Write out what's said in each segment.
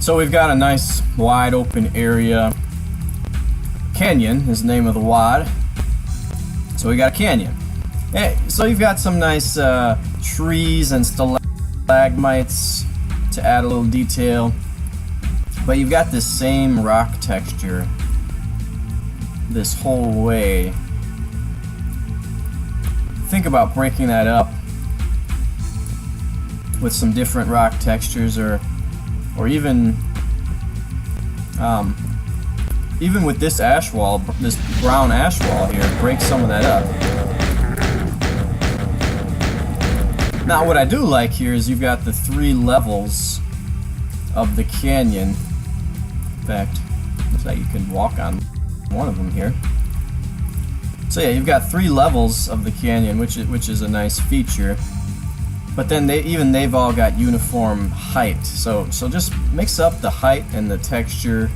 So we've got a nice wide open area. Canyon is the name of the WOD. So we got a canyon. Hey, so you've got some nice trees and stalagmites to add a little detail. But you've got this same rock texture this whole way. Think about breaking that up with some different rock textures, or even with this ash wall, this brown ash wall here, break some of that up. Now what I do like here is you've got the 3 levels of the canyon. In fact, looks like you can walk on one of them here. So yeah, you've got 3 levels of the canyon, which is a nice feature. But then they've all got uniform height. So just mix up the height and the texture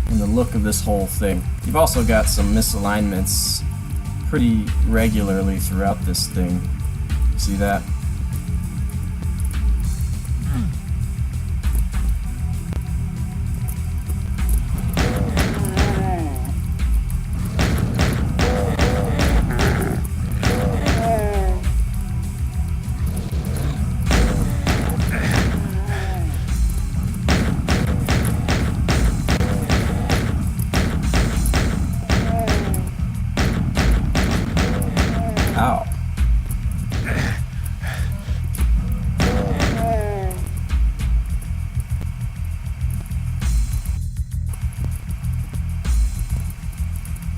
and the look of this whole thing. You've also got some misalignments pretty regularly throughout this thing. See that? Ow.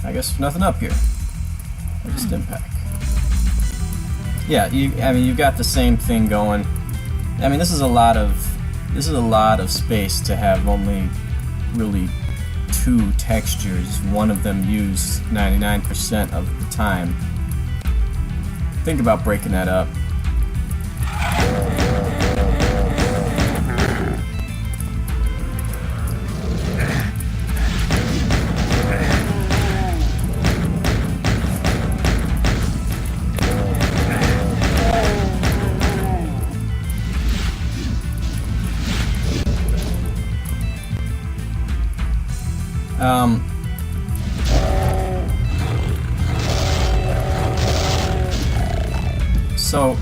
I guess nothing up here. Just impact. Yeah, I mean you've got the same thing going. I mean this is a lot of space to have only really 2 textures, one of them used 99% of the time. Think about breaking that up. So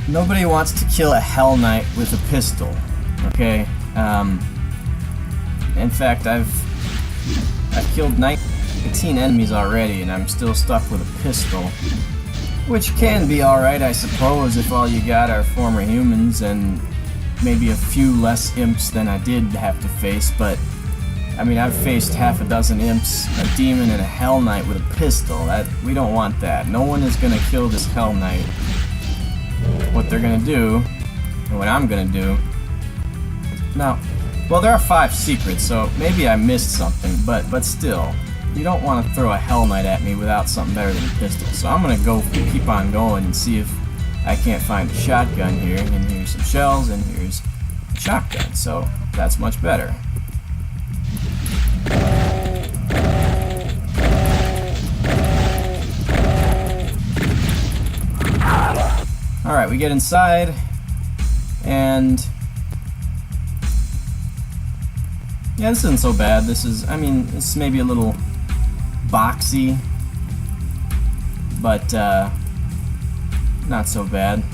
nobody wants to kill a Hell Knight with a pistol, okay? In fact, I've killed 19 enemies already, and I'm still stuck with a pistol, which can be alright, I suppose, if all you got are former humans and maybe a few less imps than I did have to face. But I mean, I've faced half a dozen imps, a demon, and a Hell Knight with a pistol. We don't want that. No one is gonna kill this Hell Knight. What they're gonna do, and what I'm gonna do. Now, well, there are 5 secrets, so maybe I missed something, but still, you don't want to throw a Hell Knight at me without something better than a pistol. So I'm gonna keep on going and see if I can't find a shotgun here. And here's some shells, and here's a shotgun. So that's much better. Alright, we get inside, and yeah, this isn't so bad. This is, I mean, it's maybe a little boxy, but not so bad.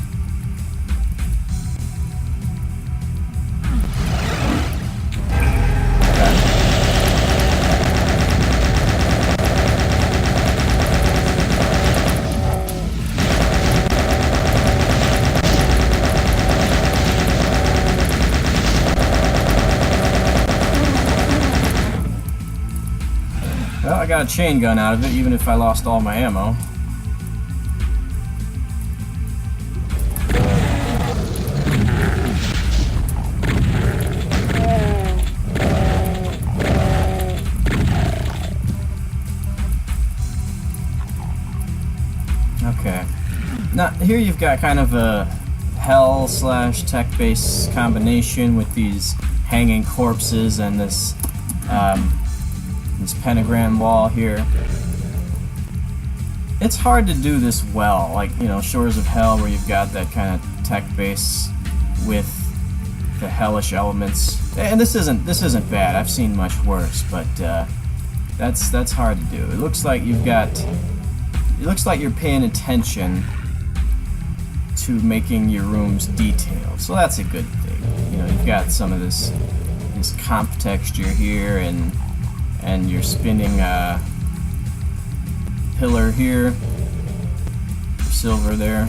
Well, I got a chain gun out of it, even if I lost all my ammo. Okay. Now, here you've got kind of a hell/tech-based combination with these hanging corpses and this pentagram wall here. It's hard to do this well, like, you know, Shores of Hell, where you've got that kind of tech base with the hellish elements. And this isn't bad. I've seen much worse, but that's hard to do. It looks like you're paying attention to making your rooms detailed, so that's a good thing. You know, you've got some of this comp texture here, and you're spinning a pillar here, silver there.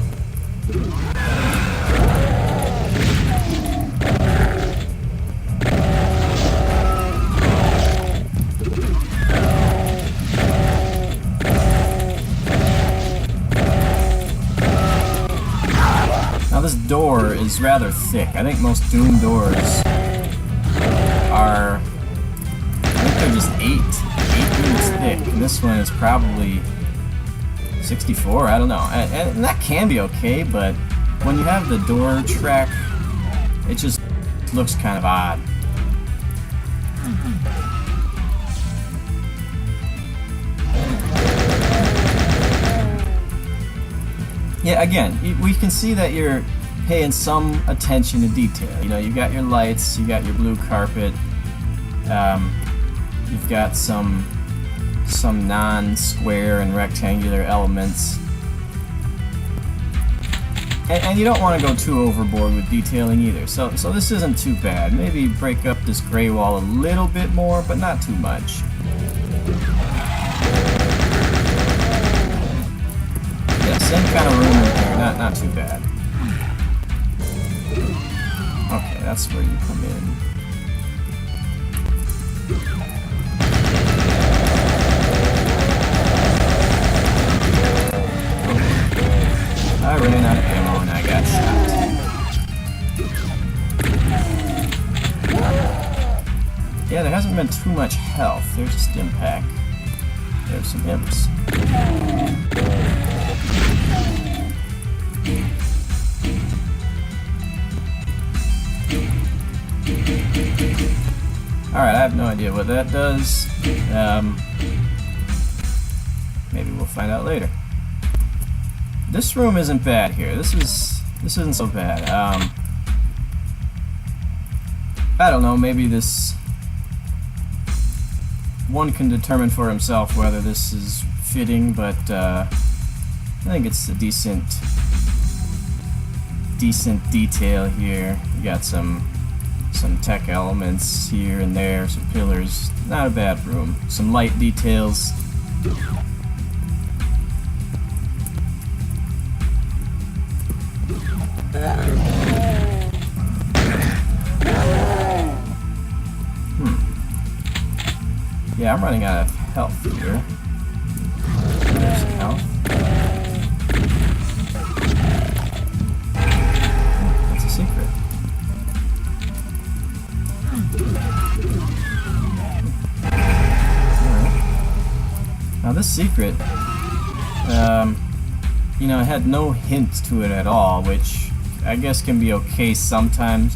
Now this door is rather thick. I think most Doom doors are, I think they're just 8 units thick, and this one is probably 64, I don't know. And that can be okay, but when you have the door track, it just looks kind of odd. Yeah, again, we can see that you're paying some attention to detail. You know, you've got your lights, you got your blue carpet, you've got some non-square and rectangular elements. And you don't want to go too overboard with detailing either. So this isn't too bad. Maybe break up this gray wall a little bit more, but not too much. Yeah, same kind of room in here, not too bad. Okay, that's where you come in. I ran out of ammo and I got shot. Yeah, there hasn't been too much health. There's a stim pack. There's some imps. Alright, I have no idea what that does. Maybe we'll find out later. This room isn't bad here. This isn't so bad. I don't know, maybe this one can determine for himself whether this is fitting, but I think it's a decent detail here. You got some tech elements here and there, some pillars. Not a bad room. Some light details. Yeah, I'm running out of health here. There's some health. That's a secret. Alright. Now this secret, you know, it had no hint to it at all, which I guess can be okay sometimes.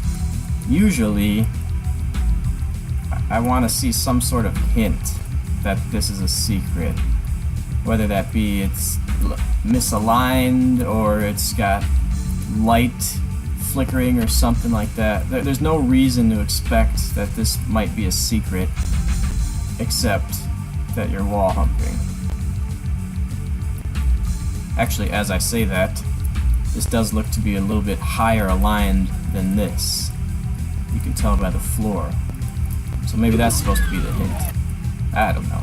Usually, I want to see some sort of hint that this is a secret. Whether that be it's misaligned or it's got light flickering or something like that. There's no reason to expect that this might be a secret except that you're wall humping. Actually, as I say that, this does look to be a little bit higher aligned than this. You can tell by the floor. So maybe that's supposed to be the hint. I don't know.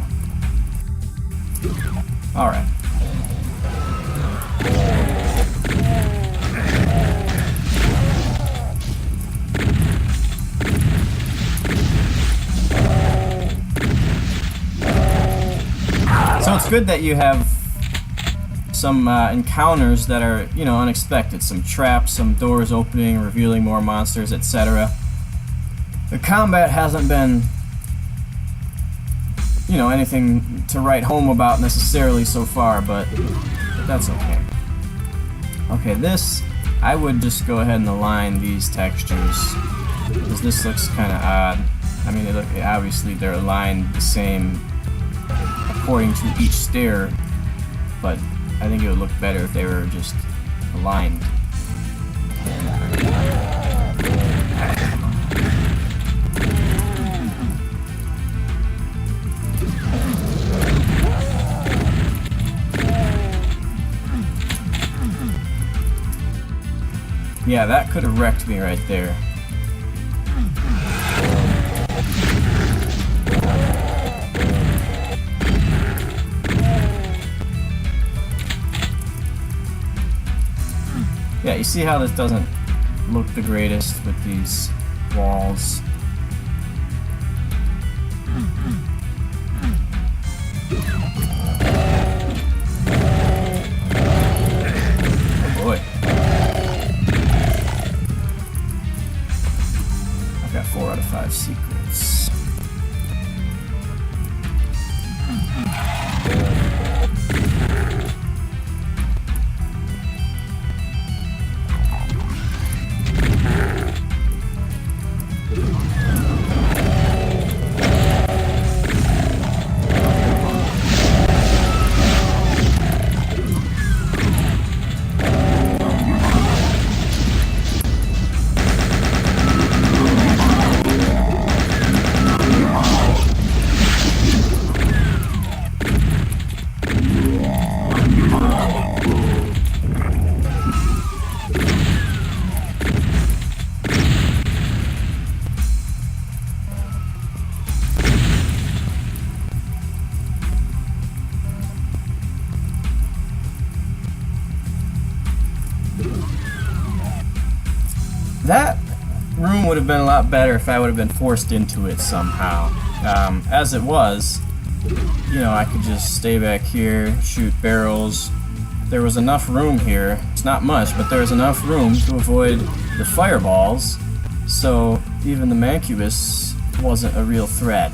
Alright. So it's good that you have some encounters that are, you know, unexpected. Some traps, some doors opening, revealing more monsters, etc. The combat hasn't been, you know, anything to write home about necessarily so far, but that's okay. Okay, this, I would just go ahead and align these textures, because this looks kind of odd. I mean, obviously they're aligned the same according to each stair, but I think it would look better if they were just aligned. Yeah, that could have wrecked me right there. Yeah, you see how this doesn't look the greatest with these walls. Oh boy. I've got 4 out of 5 secrets. That room would have been a lot better if I would have been forced into it somehow. As it was, you know, I could just stay back here, shoot barrels. There was enough room here. It's not much, but there's enough room to avoid the fireballs, so even the Mancubus wasn't a real threat.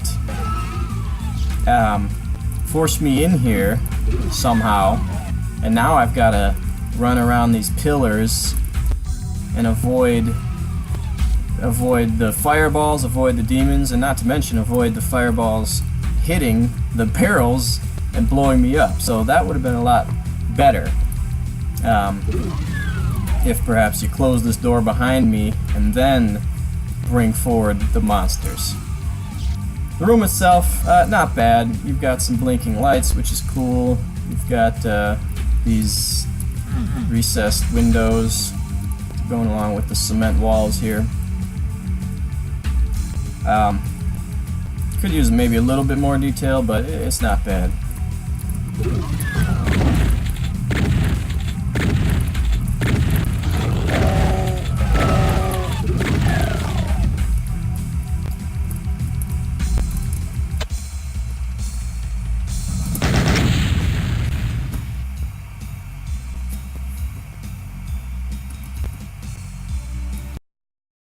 Forced me in here somehow, and now I've got to run around these pillars and avoid the fireballs, avoid the demons, and not to mention avoid the fireballs hitting the barrels and blowing me up. So that would have been a lot better if perhaps you close this door behind me and then bring forward the monsters. The room itself, not bad. You've got some blinking lights, which is cool. You've got these recessed windows going along with the cement walls here. Could use maybe a little bit more detail, but it's not bad.